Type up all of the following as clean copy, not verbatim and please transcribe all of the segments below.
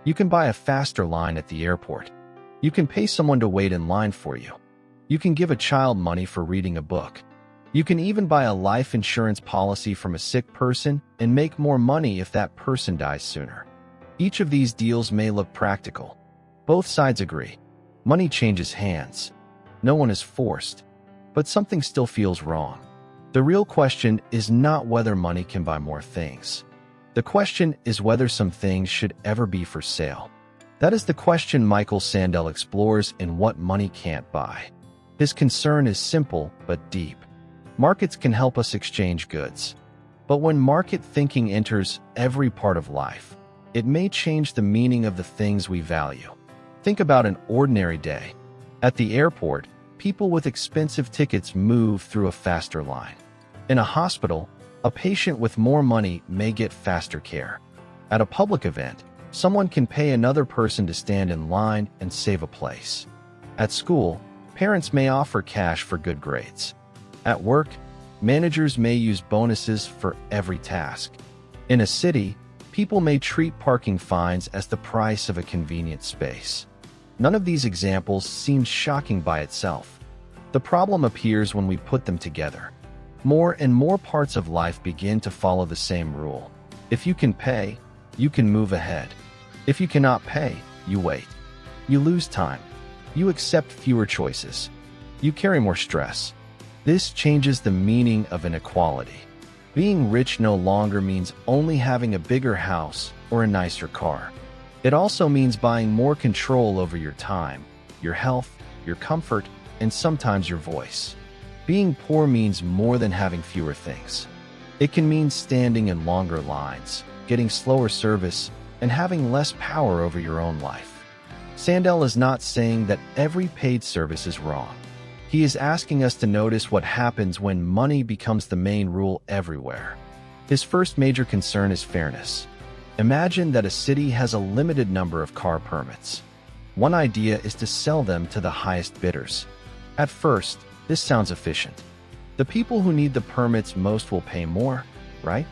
You can buy a faster line at the airport. You can pay someone to wait in line for you. You can give a child money for reading a book. You can even buy a life insurance policy from a sick person and make more money if that person dies sooner. Each of these deals may look practical. Both sides agree. Money changes hands. No one is forced. But something still feels wrong. The real question is not whether money can buy more things. The question is whether some things should ever be for sale. That is the question Michael Sandel explores in What Money Can't Buy. His concern is simple but deep. Markets can help us exchange goods. But when market thinking enters every part of life, it may change the meaning of the things we value. Think about an ordinary day. At the airport, people with expensive tickets move through a faster line. In a hospital, a patient with more money may get faster care. At a public event, someone can pay another person to stand in line and save a place. At school, parents may offer cash for good grades. At work, managers may use bonuses for every task. In a city, people may treat parking fines as the price of a convenient space. None of these examples seems shocking by itself. The problem appears when we put them together. More and more parts of life begin to follow the same rule. If you can pay, you can move ahead. If you cannot pay, you wait. You lose time. You accept fewer choices. You carry more stress. This changes the meaning of inequality. Being rich no longer means only having a bigger house or a nicer car. It also means buying more control over your time, your health, your comfort, and sometimes your voice. Being poor means more than having fewer things. It can mean standing in longer lines, getting slower service, and having less power over your own life. Sandel is not saying that every paid service is wrong. He is asking us to notice what happens when money becomes the main rule everywhere. His first major concern is fairness. Imagine that a city has a limited number of car permits. One idea is to sell them to the highest bidders. At first, this sounds efficient. The people who need the permits most will pay more, right?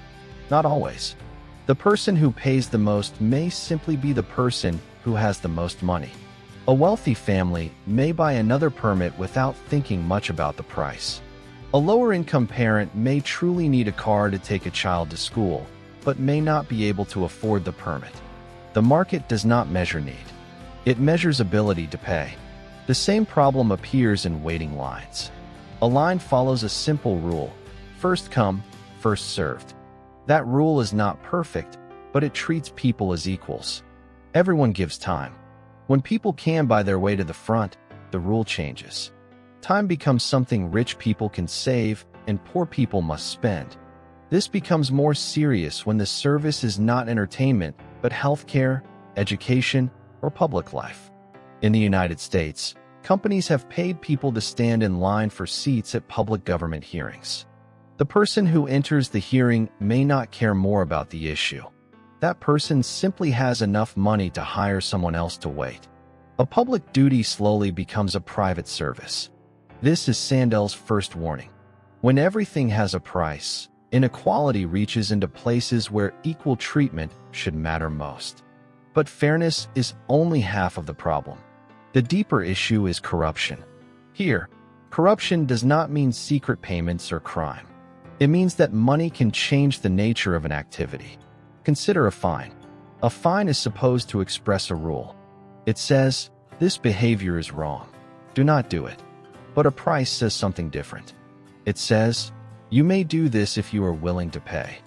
Not always. The person who pays the most may simply be the person who has the most money. A wealthy family may buy another permit without thinking much about the price. A lower-income parent may truly need a car to take a child to school, but may not be able to afford the permit. The market does not measure need. It measures ability to pay. The same problem appears in waiting lines. A line follows a simple rule: first come, first served. That rule is not perfect, but it treats people as equals. Everyone gives time. When people can buy their way to the front, the rule changes. Time becomes something rich people can save and poor people must spend. This becomes more serious when the service is not entertainment, but healthcare, education, or public life. In the United States, companies have paid people to stand in line for seats at public government hearings. The person who enters the hearing may not care more about the issue. That person simply has enough money to hire someone else to wait. A public duty slowly becomes a private service. This is Sandel's first warning. When everything has a price, inequality reaches into places where equal treatment should matter most. But fairness is only half of the problem. The deeper issue is corruption. Here, corruption does not mean secret payments or crime. It means that money can change the nature of an activity. Consider a fine. A fine is supposed to express a rule. It says, this behavior is wrong. Do not do it. But a price says something different. It says, you may do this if you are willing to pay.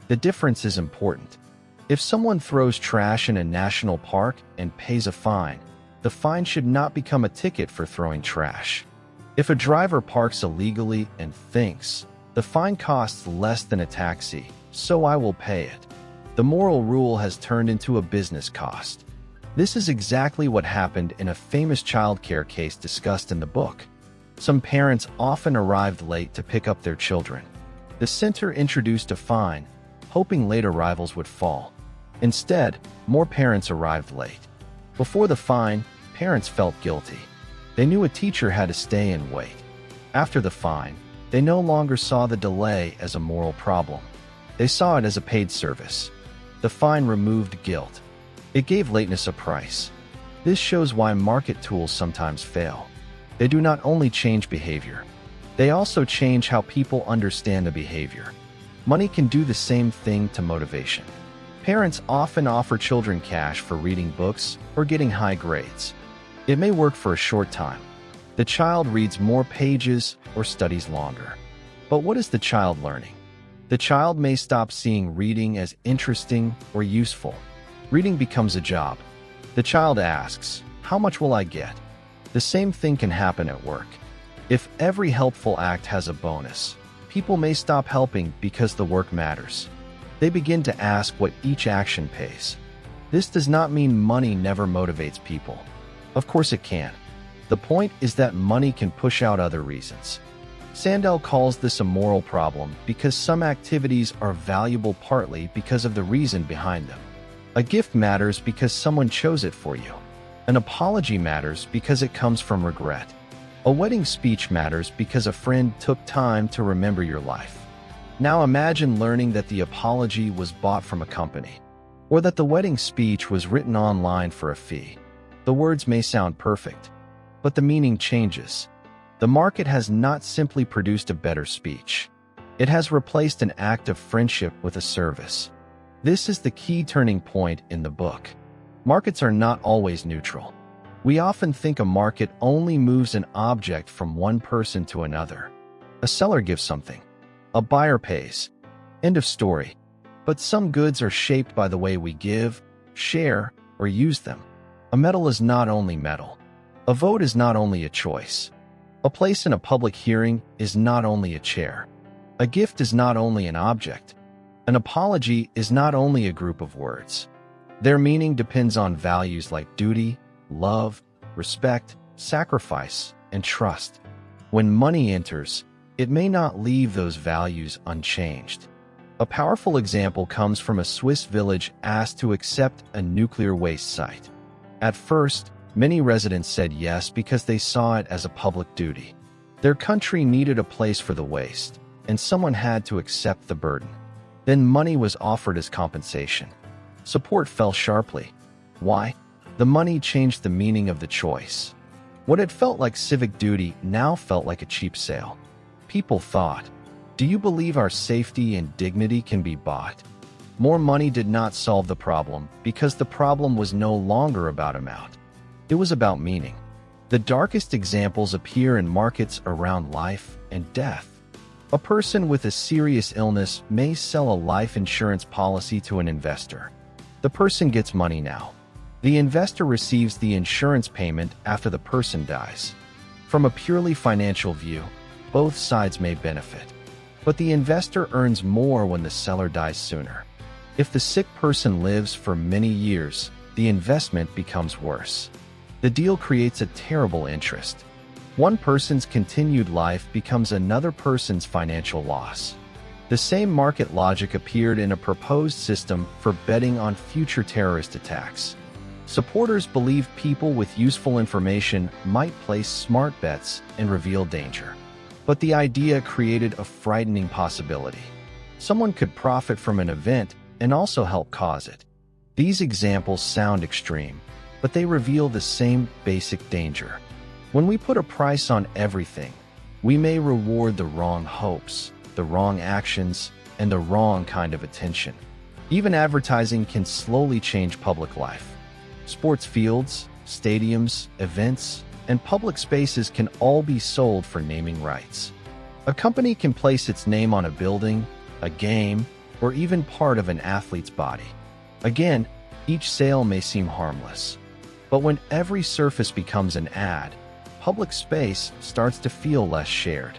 The difference is important. If someone throws trash in a national park and pays a fine, the fine should not become a ticket for throwing trash. If a driver parks illegally and thinks, the fine costs less than a taxi, so I will pay it, the moral rule has turned into a business cost. This is exactly what happened in a famous childcare case discussed in the book. Some parents often arrived late to pick up their children. The center introduced a fine, hoping late arrivals would fall. Instead, more parents arrived late. Before the fine, parents felt guilty. They knew a teacher had to stay and wait. After the fine, they no longer saw the delay as a moral problem. They saw it as a paid service. The fine removed guilt. It gave lateness a price. This shows why market tools sometimes fail. They do not only change behavior, they also change how people understand the behavior. Money can do the same thing to motivation. Parents often offer children cash for reading books or getting high grades. It may work for a short time. The child reads more pages or studies longer. But what is the child learning? The child may stop seeing reading as interesting or useful. Reading becomes a job. The child asks, "How much will I get?" The same thing can happen at work. If every helpful act has a bonus, people may stop helping because the work matters. They begin to ask what each action pays. This does not mean money never motivates people. Of course it can. The point is that money can push out other reasons. Sandel calls this a moral problem because some activities are valuable partly because of the reason behind them. A gift matters because someone chose it for you. An apology matters because it comes from regret. A wedding speech matters because a friend took time to remember your life. Now imagine learning that the apology was bought from a company, or that the wedding speech was written online for a fee. The words may sound perfect, but the meaning changes. The market has not simply produced a better speech. It has replaced an act of friendship with a service. This is the key turning point in the book. Markets are not always neutral. We often think a market only moves an object from one person to another. A seller gives something. A buyer pays. End of story. But some goods are shaped by the way we give, share, or use them. A medal is not only metal. A vote is not only a choice. A place in a public hearing is not only a chair. A gift is not only an object. An apology is not only a group of words. Their meaning depends on values like duty, love, respect, sacrifice, and trust. When money enters, it may not leave those values unchanged. A powerful example comes from a Swiss village asked to accept a nuclear waste site. At first, many residents said yes because they saw it as a public duty. Their country needed a place for the waste, and someone had to accept the burden. Then money was offered as compensation. Support fell sharply. Why? The money changed the meaning of the choice. What had felt like civic duty now felt like a cheap sale. People thought, "Do you believe our safety and dignity can be bought?" More money did not solve the problem because the problem was no longer about amount. It was about meaning. The darkest examples appear in markets around life and death. A person with a serious illness may sell a life insurance policy to an investor. The person gets money now. The investor receives the insurance payment after the person dies. From a purely financial view, both sides may benefit. But the investor earns more when the seller dies sooner. If the sick person lives for many years, the investment becomes worse. The deal creates a terrible interest. One person's continued life becomes another person's financial loss. The same market logic appeared in a proposed system for betting on future terrorist attacks. Supporters believed people with useful information might place smart bets and reveal danger. But the idea created a frightening possibility. Someone could profit from an event and also help cause it. These examples sound extreme, but they reveal the same basic danger. When we put a price on everything, we may reward the wrong hopes, the wrong actions, and the wrong kind of attention. Even advertising can slowly change public life. Sports fields, stadiums, events, and public spaces can all be sold for naming rights. A company can place its name on a building, a game, or even part of an athlete's body. Again, each sale may seem harmless. But when every surface becomes an ad, public space starts to feel less shared.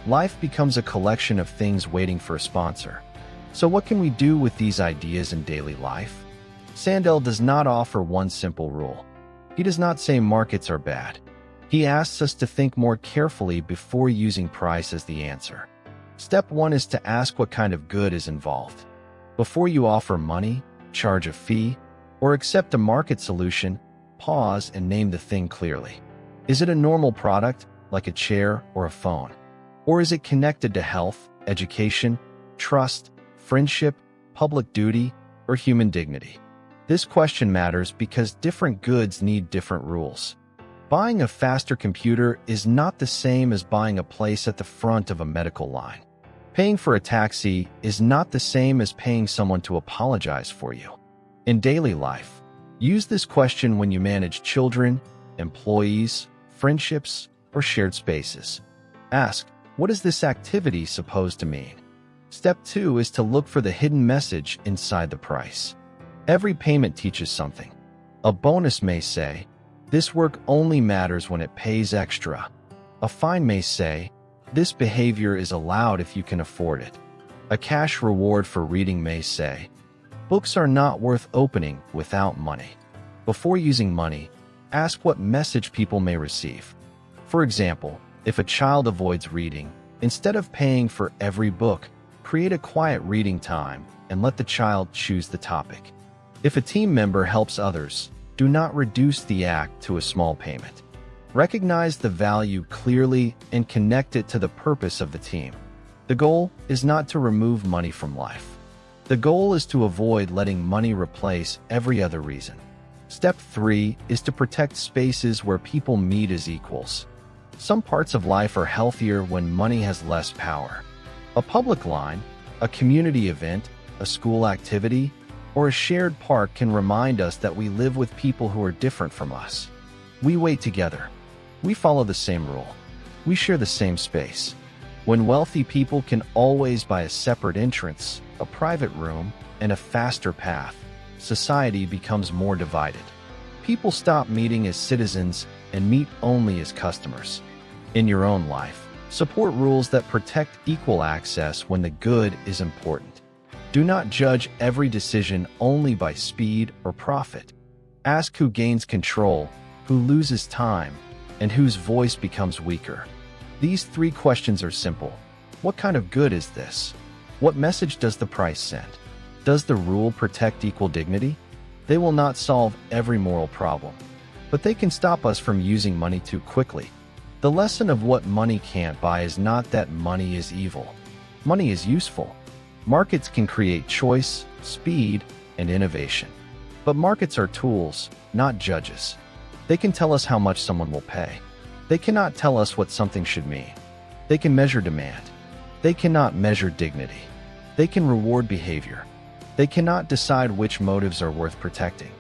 Life becomes a collection of things waiting for a sponsor. So what can we do with these ideas in daily life? Sandel does not offer one simple rule. He does not say markets are bad. He asks us to think more carefully before using price as the answer. Step 1 is to ask what kind of good is involved. Before you offer money, charge a fee, or accept a market solution, pause and name the thing clearly. Is it a normal product, like a chair or a phone? Or is it connected to health, education, trust, friendship, public duty, or human dignity? This question matters because different goods need different rules. Buying a faster computer is not the same as buying a place at the front of a medical line. Paying for a taxi is not the same as paying someone to apologize for you. In daily life, use this question when you manage children, employees, friendships, or shared spaces. Ask, what is this activity supposed to mean? Step 2 is to look for the hidden message inside the price. Every payment teaches something. A bonus may say, this work only matters when it pays extra. A fine may say, this behavior is allowed if you can afford it. A cash reward for reading may say, books are not worth opening without money. Before using money, ask what message people may receive. For example, if a child avoids reading, instead of paying for every book, create a quiet reading time and let the child choose the topic. If a team member helps others, do not reduce the act to a small payment. Recognize the value clearly and connect it to the purpose of the team. The goal is not to remove money from life. The goal is to avoid letting money replace every other reason. Step 3 is to protect spaces where people meet as equals. Some parts of life are healthier when money has less power. A public line, a community event, a school activity, or a shared park can remind us that we live with people who are different from us. We wait together. We follow the same rule. We share the same space. When wealthy people can always buy a separate entrance, a private room, and a faster path, society becomes more divided. People stop meeting as citizens and meet only as customers. In your own life, support rules that protect equal access when the good is important. Do not judge every decision only by speed or profit. Ask who gains control, who loses time, and whose voice becomes weaker. These 3 questions are simple. What kind of good is this? What message does the price send? Does the rule protect equal dignity? They will not solve every moral problem, but they can stop us from using money too quickly. The lesson of what money can't buy is not that money is evil. Money is useful. Markets can create choice, speed, and innovation. But markets are tools, not judges. They can tell us how much someone will pay. They cannot tell us what something should mean. They can measure demand. They cannot measure dignity. They can reward behavior. They cannot decide which motives are worth protecting.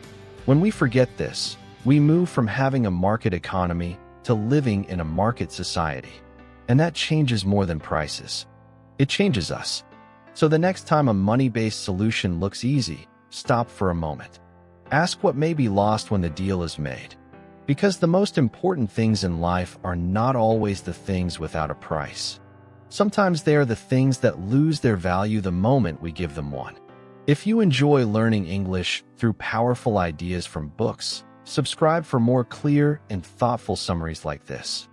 When we forget this, we move from having a market economy to living in a market society. And that changes more than prices. It changes us. So the next time a money-based solution looks easy, stop for a moment. Ask what may be lost when the deal is made. Because the most important things in life are not always the things without a price. Sometimes they are the things that lose their value the moment we give them one. If you enjoy learning English through powerful ideas from books, subscribe for more clear and thoughtful summaries like this.